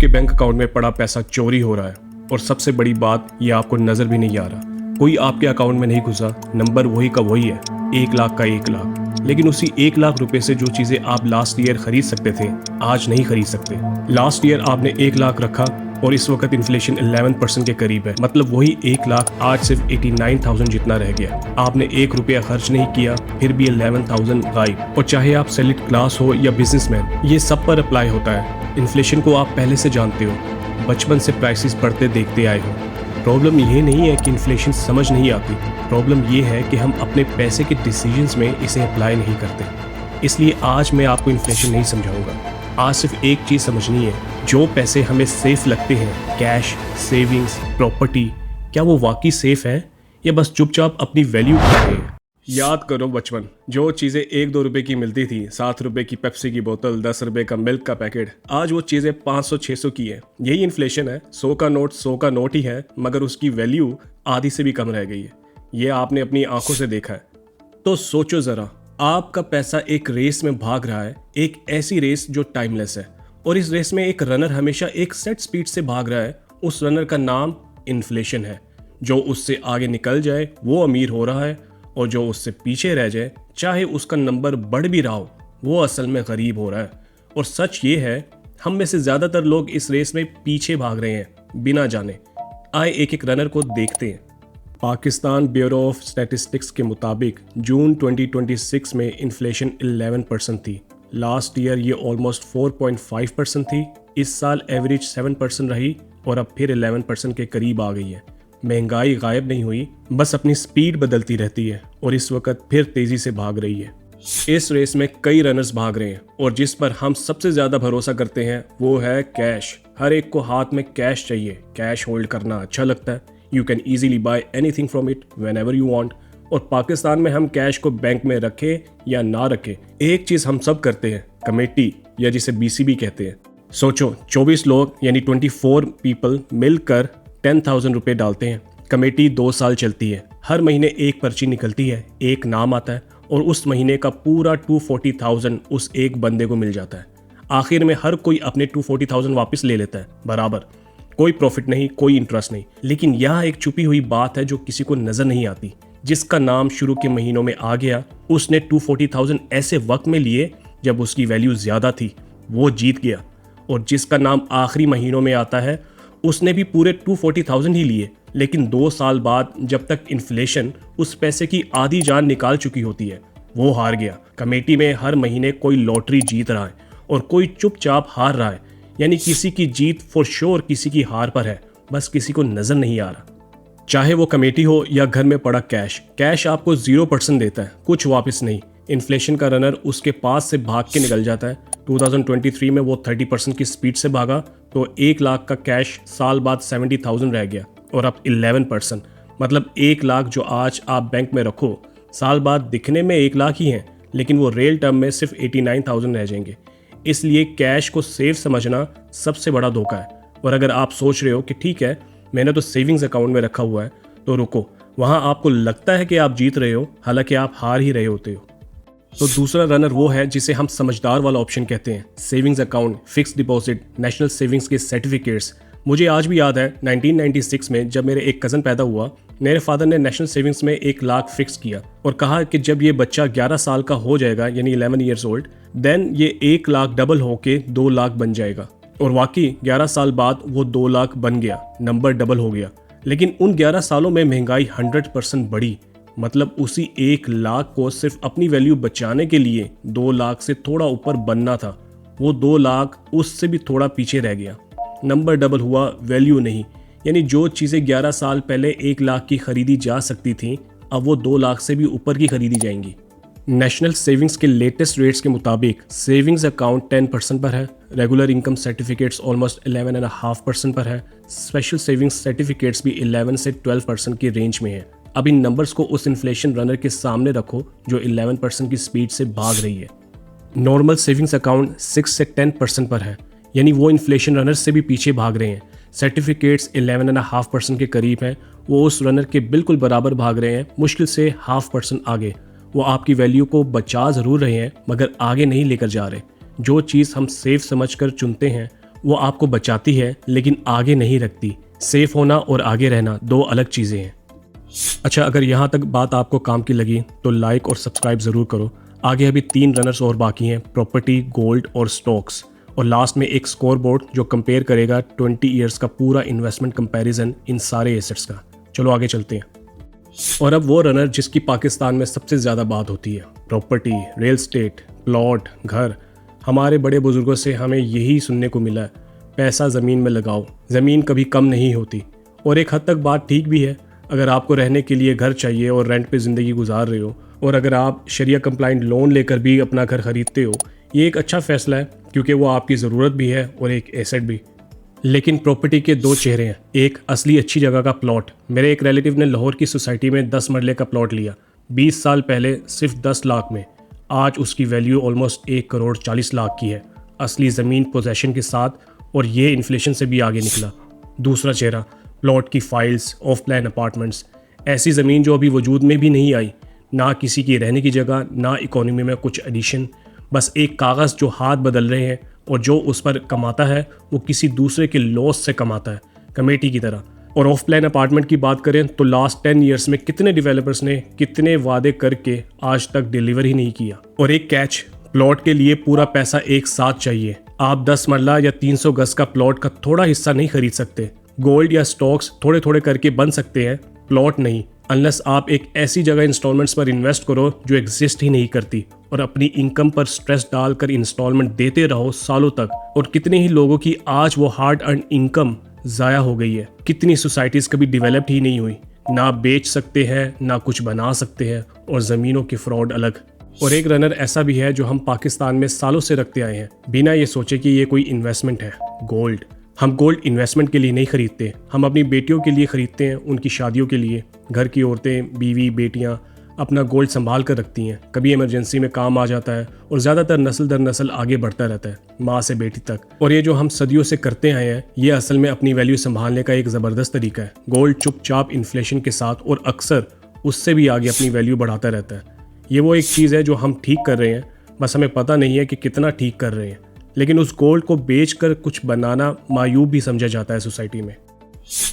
आपके bank account में पड़ा पैसा चोरी हो रहा है और सबसे बड़ी बात ये आपको नजर भी नहीं आ रहा। कोई आपके अकाउंट में नहीं घुसा, नंबर वही का वही है, 1 लाख का 1 लाख। लेकिन उसी 1 लाख रुपए से जो चीजें आप लास्ट ईयर खरीद सकते थे आज नहीं खरीद सकते। लास्ट ईयर आपने 1 लाख रखा और इस वक्त इन्फ्लेशन 11% के करीब है, मतलब वही 1 लाख आज सिर्फ 89,000 जितना रह गया। आपने 1 रुपया खर्च नहीं किया, फिर भी 11,000 गायब। और चाहे आप सेलेक्ट क्लास हो या बिजनेसमैन, ये सब पर अप्लाई होता है। इन्फ्लेशन को आप पहले से जानते हो, बचपन से प्राइसेस बढ़ते देखते आए हो। प्रॉब्लम ये नहीं है कि इन्फ्लेशन समझ नहीं आती, प्रॉब्लम ये है कि हम अपने पैसे के डिसीजंस में इसे अप्लाई नहीं करते। इसलिए आज मैं आपको इन्फ्लेशन नहीं समझाऊंगा। आज सिर्फ एक चीज़ समझनी है, जो पैसे हमें सेफ लगते हैं, कैश, सेविंग्स, प्रॉपर्टी, क्या वो वाकई सेफ है या बस चुपचाप अपनी वैल्यू कर रहे हैं। याद करो बचपन, जो चीज़ें 1-2 रुपए की मिलती थी, 7 रुपए की पेप्सी की बोतल, 10 रुपए का मिल्क का पैकेट, आज वो चीज़ें 500-600 की है। यही इन्फ्लेशन है। 100 का नोट 100 का नोट ही है, मगर उसकी वैल्यू आधी से भी कम रह गई है। ये आपने अपनी आंखों से देखा है। तो सोचो ज़रा, आपका पैसा एक रेस में भाग रहा है, एक ऐसी रेस जो टाइमलेस है, और इस रेस में एक रनर हमेशा एक सेट स्पीड से भाग रहा है। उस रनर का नाम इन्फ्लेशन है। जो उससे आगे निकल जाए वो अमीर हो रहा है, और जो उससे पीछे रह जाए, चाहे उसका नंबर बढ़ भी रहा हो, वो असल में गरीब हो रहा है। और सच ये है, हम में से ज़्यादातर लोग इस रेस में पीछे भाग रहे हैं बिना जाने। आए एक एक रनर को देखते हैं। पाकिस्तान ब्यूरो ऑफ स्टैटिस्टिक्स के मुताबिक जून 2026 में इन्फ्लेशन 11% थी। लास्ट ईयर ये ऑलमोस्ट 4.5% थी। इस साल एवरेज 7% रही और अब फिर 11% के करीब आ गई है। महंगाई गायब नहीं हुई, बस अपनी स्पीड बदलती रहती है और इस वक्त फिर तेजी से भाग रही है। इस रेस में कई रनर्स भाग रहे हैं और जिस पर हम सबसे ज्यादा भरोसा करते हैं वो है कैश। हर एक को हाथ में कैश चाहिए। कैश होल्ड करना अच्छा लगता है। You can easily buy anything from it whenever you want. और पाकिस्तान में हम कैश को बैंक में रखें या ना रखें, एक चीज हम सब करते हैं, कमेटी या जिसे BCB कहते हैं। सोचो, 24 लोग यानी 24 पीपल मिलकर 10,000 रुपये डालते हैं। कमेटी 2 साल चलती है। हर महीने एक पर्ची निकलती है, एक नाम आता है और उस महीने का पूरा 240,000 उस एक बंदे को मिल जाता है। आखिर में हर कोई अपने 240,000 वापस ले लेता है बराबर। कोई प्रॉफिट नहीं, कोई इंटरेस्ट नहीं। लेकिन यह एक छुपी हुई बात है जो किसी को नजर नहीं आती। जिसका नाम शुरू के महीनों में आ गया, उसने 240,000 ऐसे वक्त में लिए जब उसकी वैल्यू ज्यादा थी, वो जीत गया। और जिसका नाम आखिरी महीनों में आता है, उसने भी पूरे 240,000 ही लिए, लेकिन 2 साल बाद जब तक इन्फ्लेशन उस पैसे की आधी जान निकाल चुकी होती है, वो हार गया। कमेटी में हर महीने कोई लॉटरी जीत रहा है और कोई चुपचाप हार रहा है। यानी किसी की जीत फॉर श्योर किसी की हार पर है, बस किसी को नजर नहीं आ रहा। चाहे वो कमेटी हो या घर में पड़ा कैश, कैश आपको 0% देता है, कुछ वापस नहीं। इन्फ्लेशन का रनर उसके पास से भाग के निकल जाता है। 2023 में वो 30% की स्पीड से भागा तो 1 लाख का कैश साल बाद 70,000 रह गया और अब 11%, मतलब 1 लाख जो आज आप बैंक में रखो, साल बाद दिखने में 1 लाख ही हैं, लेकिन वो रियल टर्म में सिर्फ 89,000 रह जाएंगे। इसलिए कैश को सेफ समझना सबसे बड़ा धोखा है। और अगर आप सोच रहे हो कि ठीक है, मैंने तो सेविंग्स अकाउंट में रखा हुआ है, तो रुको, वहाँ आपको लगता है कि आप जीत रहे हो, हालांकि आप हार ही रहे होते हो। तो दूसरा रनर वो है जिसे हम समझदार वाला ऑप्शन कहते हैं, savings account, fix deposit, national savings के सर्टिफिकेट्स। मुझे आज भी याद है 1996 में जब मेरे एक कज़न पैदा हुआ, मेरे फादर ने नेशनल सेविंग्स में 1 लाख फिक्स किया और कहा कि जब ये बच्चा 11 साल का हो जाएगा, यानी 11 ईयर्स ओल्ड, देन ये 1 लाख डबल होके 2 लाख बन जाएगा। और वाकई 11 साल बाद वो 2 लाख बन गया, नंबर डबल हो गया। लेकिन उन 11 सालों में महंगाई 100% बढ़ी, मतलब उसी 1 लाख को सिर्फ अपनी वैल्यू बचाने के लिए 2 लाख से थोड़ा ऊपर बनना था। वो 2 लाख उससे भी थोड़ा पीछे रह गया। नंबर डबल हुआ, वैल्यू नहीं। यानी जो चीज़ें 11 साल पहले 1 लाख की खरीदी जा सकती थी, अब वो 2 लाख से भी ऊपर की खरीदी जाएंगी। नेशनल सेविंग्स के लेटेस्ट रेट्स के मुताबिक सेविंग्स अकाउंट 10% पर है, रेगुलर इनकम सर्टिफिकेट्स ऑलमोस्ट 11.5% पर है, स्पेशल सेविंग्स सर्टिफिकेट्स भी 11 से 12% की रेंज में है। अब इन नंबर्स को उस इन्फ्लेशन रनर के सामने रखो जो 11% की स्पीड से भाग रही है। नॉर्मल सेविंग्स अकाउंट 6 से 10% पर है, यानी वो इन्फ्लेशन रनर से भी पीछे भाग रहे हैं। सर्टिफिकेट्स 11.5% के करीब हैं, वो उस रनर के बिल्कुल बराबर भाग रहे हैं, मुश्किल से 0.5% आगे। वो आपकी वैल्यू को बचा ज़रूर रहे हैं, मगर आगे नहीं लेकर जा रहे। जो चीज़ हम सेफ समझकर चुनते हैं वो आपको बचाती है लेकिन आगे नहीं रखती। सेफ होना और आगे रहना दो अलग चीज़ें हैं। अच्छा, अगर यहाँ तक बात आपको काम की लगी तो लाइक और सब्सक्राइब ज़रूर करो। आगे अभी 3 रनर्स और बाकी हैं, प्रॉपर्टी, गोल्ड और स्टॉक्स, और लास्ट में एक स्कोर बोर्ड जो कंपेयर करेगा 20 ईयर्स का पूरा इन्वेस्टमेंट कंपैरिजन इन सारे एसेट्स का। चलो आगे चलते हैं। और अब वो रनर जिसकी पाकिस्तान में सबसे ज़्यादा बात होती है, प्रॉपर्टी, रियल एस्टेट, प्लॉट, घर। हमारे बड़े बुजुर्गों से हमें यही सुनने को मिला है, पैसा ज़मीन में लगाओ, ज़मीन कभी कम नहीं होती। और एक हद तक बात ठीक भी है। अगर आपको रहने के लिए घर चाहिए और रेंट पे ज़िंदगी गुजार रहे हो, और अगर आप शरिया कंप्लाइंट लोन लेकर भी अपना घर ख़रीदते हो, ये एक अच्छा फ़ैसला है क्योंकि वो आपकी ज़रूरत भी है और एक एसेट भी। लेकिन प्रॉपर्टी के दो चेहरे हैं। एक असली अच्छी जगह का प्लॉट। मेरे एक रिलेटिव ने लाहौर की सोसाइटी में 10 मरले का प्लॉट लिया 20 साल पहले सिर्फ 10 लाख में। आज उसकी वैल्यू ऑलमोस्ट 1 करोड़ 40 लाख की है, असली ज़मीन पोजेशन के साथ, और ये इन्फ्लेशन से भी आगे निकला। दूसरा चेहरा, प्लॉट की फाइल्स, ऑफ प्लान अपार्टमेंट्स, ऐसी ज़मीन जो अभी वजूद में भी नहीं आई, ना किसी की रहने की जगह, ना इकोनॉमी में कुछ एडिशन, बस एक कागज़ जो हाथ बदल रहे हैं, और जो उस पर कमाता है वो किसी दूसरे के लॉस से कमाता है, कमेटी की तरह। और ऑफ प्लान अपार्टमेंट की बात करें तो लास्ट 10 ईयर्स में कितने डेवलपर्स ने कितने वादे करके आज तक डिलीवर ही नहीं किया। और एक कैच, प्लॉट के लिए पूरा पैसा एक साथ चाहिए। आप 10 मरला या 300 गज का प्लॉट का थोड़ा हिस्सा नहीं खरीद सकते। गोल्ड या स्टॉक्स थोड़े थोड़े करके बन सकते हैं, प्लॉट नहीं, अनलेस आप एक ऐसी जगह इंस्टॉलमेंट्स पर इन्वेस्ट करो जो एग्जिस्ट ही नहीं करती, और अपनी इनकम पर स्ट्रेस डालकर इंस्टॉलमेंट देते रहो सालों तक। और कितने ही लोगों की आज वो हार्ड अर्न इनकम ज़ाया हो गई है। कितनी सोसाइटीज़ कभी डेवलप्ड ही नहीं हुई, ना बेच सकते हैं ना कुछ बना सकते हैं, और ज़मीनों के फ्रॉड अलग। और एक रनर ऐसा भी है जो हम पाकिस्तान में सालों से रखते आए हैं बिना ये सोचे कि ये कोई इन्वेस्टमेंट है, गोल्ड। हम गोल्ड इन्वेस्टमेंट के लिए नहीं खरीदते, हम अपनी बेटियों के लिए खरीदते हैं, उनकी शादियों के लिए। घर की औरतें, बीवी, बेटियां अपना गोल्ड संभाल कर रखती हैं, कभी इमरजेंसी में काम आ जाता है, और ज़्यादातर नस्ल दर नस्ल आगे बढ़ता रहता है, माँ से बेटी तक। और ये जो हम सदियों से करते आए हैं, ये असल में अपनी वैल्यू संभालने का एक ज़बरदस्त तरीका है। गोल्ड चुपचाप इन्फ्लेशन के साथ और अक्सर उससे भी आगे अपनी वैल्यू बढ़ाता रहता है। ये वो एक चीज़ है जो हम ठीक कर रहे हैं, बस हमें पता नहीं है कि कितना ठीक कर रहे हैं। लेकिन उस गोल्ड को बेचकर कुछ बनाना मायूब भी समझा जाता है सोसाइटी में।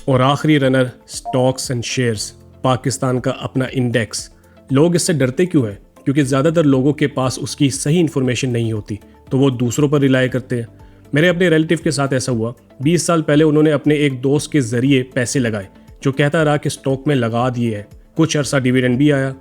और आखिरी runner, stocks and shares, Pakistan का अपना इंडेक्स। लोग इससे डरते क्यों हैं? क्योंकि ज़्यादातर लोगों के पास उसकी सही इन्फॉर्मेशन नहीं होती, तो वो दूसरों पर रिलाय करते हैं। मेरे अपने रिलेटिव के साथ ऐसा हुआ। 20 साल पहले उन्होंने अपने एक दोस्त के ज़रिए पैसे लगाए, जो कहता रहा कि स्टॉक में लगा दिए हैं। कुछ अरसा डिविडेंड भी आया,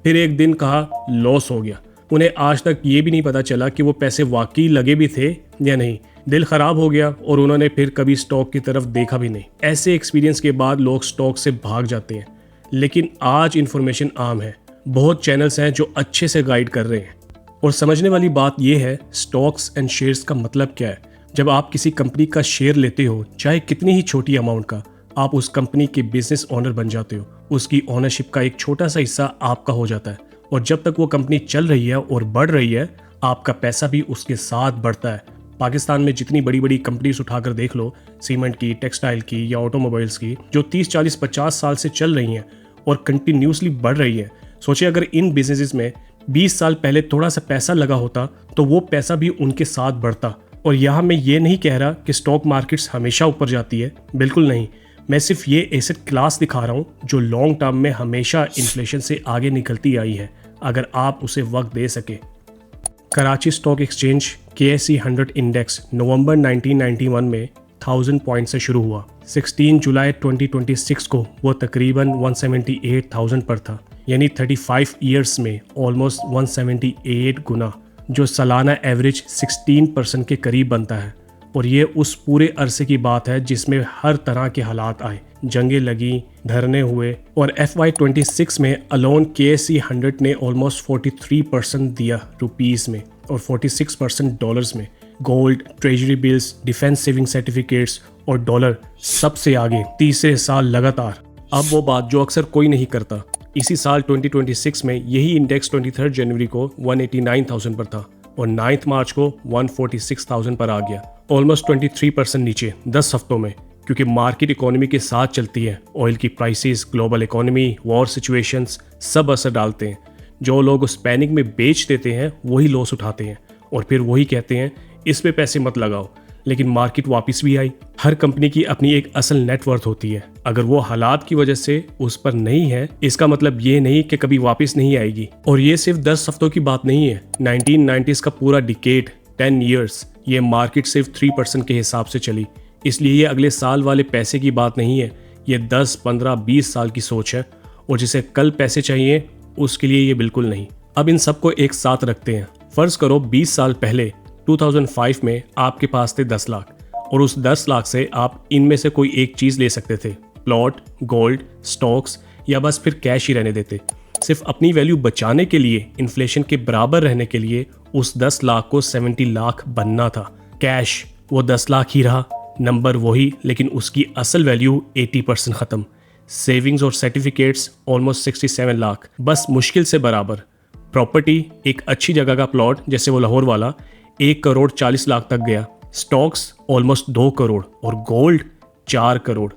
फिर एक दिन कहा लॉस हो गया। उन्हें आज तक ये भी नहीं पता चला कि वो पैसे वाकई लगे भी थे या नहीं। दिल ख़राब हो गया और उन्होंने फिर कभी स्टॉक की तरफ देखा भी नहीं। ऐसे एक्सपीरियंस के बाद लोग स्टॉक से भाग जाते हैं। लेकिन आज इन्फॉर्मेशन आम है, बहुत चैनल्स हैं जो अच्छे से गाइड कर रहे हैं। और समझने वाली बात यह है, स्टॉक्स एंड शेयर्स का मतलब क्या है। जब आप किसी कंपनी का शेयर लेते हो, चाहे कितनी ही छोटी अमाउंट का, आप उस कंपनी के बिजनेस ओनर बन जाते हो। उसकी ओनरशिप का एक छोटा सा हिस्सा आपका हो जाता है, और जब तक वो कंपनी चल रही है और बढ़ रही है, आपका पैसा भी उसके साथ बढ़ता है। पाकिस्तान में जितनी बड़ी बड़ी कंपनीज उठाकर देख लो, सीमेंट की, टेक्सटाइल की या ऑटोमोबाइल्स की, जो 30, 40, 50 साल से चल रही हैं और कंटिन्यूसली बढ़ रही है। सोचिए अगर इन बिजनेसेस में 20 साल पहले थोड़ा सा पैसा लगा होता तो वो पैसा भी उनके साथ बढ़ता। और यहाँ मैं ये नहीं कह रहा कि स्टॉक मार्केट्स हमेशा ऊपर जाती है, बिल्कुल नहीं। मैं सिर्फ ये एसेट क्लास दिखा रहा हूँ जो लॉन्ग टर्म में हमेशा इन्फ्लेशन से आगे निकलती आई है, अगर आप उसे वक्त दे सके। Karachi stock exchange KSE 100 index नवंबर 1991 में 1000 पॉइंट से शुरू हुआ। 16 जुलाई 2026 को वो तकरीबन 178,000 पर था, यानी 35 ईयर्स में ऑलमोस्ट 178 गुना, जो सालाना एवरेज 16% के करीब बनता है। और ये उस पूरे अरसे की बात है जिसमें हर तरह के हालात आए, जंगें लगी, धरने हुए। और FY26 में अलोन KSE 100 ने ऑलमोस्ट 43% दिया रुपीस में और 46% डॉलर्स में। Gold, treasury bills, defence saving certificates और डॉलर सबसे आगे तीसरे साल लगातार। अब वो बात जो अक्सर कोई नहीं करता, इसी साल 2026 में यही इंडेक्स 23 जनवरी को 189,000 पर था और 9 मार्च को 146,000 पर आ गया, ऑलमोस्ट 23% नीचे 10 हफ्तों में। क्योंकि मार्केट इकोनॉमी के साथ चलती है, ऑयल की prices, global economy, war situations सब असर डालते हैं। जो लोग उस पैनिक में बेच देते हैं वही लॉस उठाते हैं और फिर वही कहते हैं इस पे पैसे मत लगाओ। लेकिन मार्केट वापस भी आई। हर कंपनी की अपनी एक असल नेटवर्थ होती है। अगर वो हालात की वजह से उस पर नहीं है, इसका मतलब ये नहीं कि कभी वापस नहीं आएगी। और ये सिर्फ 10 हफ्तों की बात नहीं है। 1990s का पूरा डिकेड, 10 ईयर्स, ये मार्केट सिर्फ 3% के हिसाब से चली। इसलिए ये अगले साल वाले पैसे की बात नहीं है, ये 10, 15, 20 साल की सोच है। और जिसे कल पैसे चाहिए उसके लिए ये बिल्कुल नहीं। अब इन सबको एक साथ रखते हैं। फर्ज करो 20 साल पहले 2005 में आपके पास थे 10 लाख और उस 10 लाख से आप इनमें से कोई एक चीज़ ले सकते थे, प्लॉट, गोल्ड, स्टॉक्स, या बस फिर कैश ही रहने देते। सिर्फ अपनी वैल्यू बचाने के लिए, इन्फ्लेशन के बराबर रहने के लिए उस 10 लाख को 70 लाख बनना था। कैश वो 10 लाख ही रहा, नंबर वही, लेकिन उसकी असल वैल्यू 80% ख़त्म। सेविंग्स और सर्टिफिकेट्स ऑलमोस्ट 67 लाख, बस मुश्किल से बराबर। प्रॉपर्टी, एक अच्छी जगह का प्लॉट जैसे वो लाहौर वाला, 1 करोड़ 40 लाख तक गया। स्टॉक्स ऑलमोस्ट 2 करोड़ और गोल्ड 4 करोड़।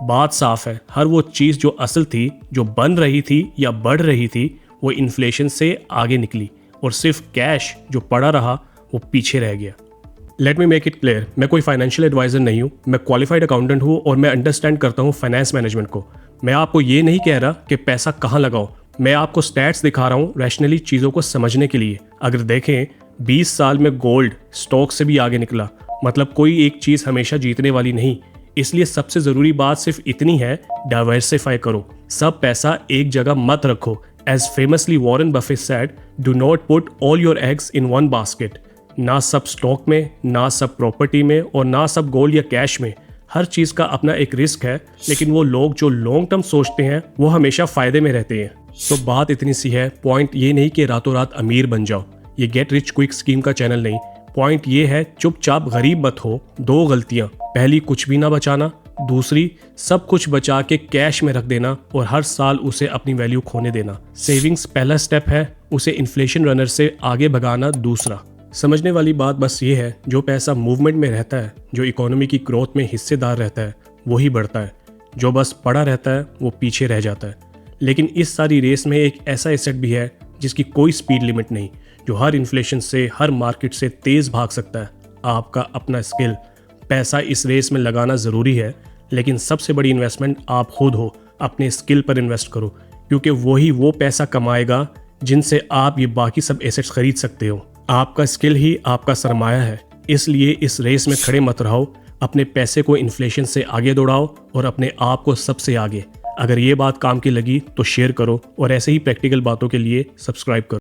बात साफ है, हर वो चीज़ जो असल थी, जो बन रही थी या बढ़ रही थी, वो इन्फ्लेशन से आगे निकली और सिर्फ कैश जो पड़ा रहा वो पीछे रह गया। Let me make it clear, मैं कोई फाइनेंशियल एडवाइज़र नहीं हूँ, मैं क्वालिफाइड अकाउंटेंट हूँ और मैं अंडरस्टैंड करता हूँ फाइनेंस मैनेजमेंट को। मैं आपको ये नहीं कह रहा कि पैसा कहाँ लगाओ, मैं आपको स्टैट्स दिखा रहा हूँ रैशनली चीज़ों को समझने के लिए। अगर देखें 20 साल में गोल्ड स्टॉक से भी आगे निकला, मतलब कोई एक चीज़ हमेशा जीतने वाली नहीं। इसलिए सबसे ज़रूरी बात सिर्फ इतनी है, डाइवर्सिफाई करो, सब पैसा एक जगह मत रखो। As famously Warren Buffett said, do not put all your eggs in one basket. ना सब स्टॉक में, ना सब प्रॉपर्टी में और ना सब गोल्ड या कैश में। हर चीज़ का अपना एक रिस्क है, लेकिन वो लोग जो लॉन्ग टर्म सोचते हैं वो हमेशा फ़ायदे में रहते हैं। तो बात इतनी सी है, पॉइंट ये नहीं कि रातों रात अमीर बन जाओ, ये गेट रिच क्विक स्कीम का चैनल नहीं। पॉइंट ये है, चुपचाप गरीब मत हो। 2 गलतियां, पहली कुछ भी ना बचाना, दूसरी सब कुछ बचा के कैश में रख देना और हर साल उसे अपनी वैल्यू खोने देना। सेविंग्स पहला स्टेप है, उसे इन्फ्लेशन रनर से आगे भगाना दूसरा। समझने वाली बात बस ये है, जो पैसा मूवमेंट में रहता है, जो इकोनॉमी की ग्रोथ में हिस्सेदार रहता है, वही बढ़ता है। जो बस पड़ा रहता है वो पीछे रह जाता है। लेकिन इस सारी रेस में एक ऐसा एसेट भी है जिसकी कोई स्पीड लिमिट नहीं, जो हर इन्फ्लेशन से, हर मार्केट से तेज़ भाग सकता है। आपका अपना स्किल। पैसा इस रेस में लगाना ज़रूरी है, लेकिन सबसे बड़ी इन्वेस्टमेंट आप खुद हो। अपने स्किल पर इन्वेस्ट करो, क्योंकि वही वो पैसा कमाएगा जिनसे आप ये बाकी सब एसेट्स खरीद सकते हो। आपका स्किल ही आपका सरमाया है। इसलिए इस रेस में खड़े मत रहो, अपने पैसे को इन्फ्लेशन से आगे दौड़ाओ और अपने आप को सबसे आगे। अगर ये बात काम की लगी तो शेयर करो और ऐसे ही प्रैक्टिकल बातों के लिए सब्सक्राइब करो।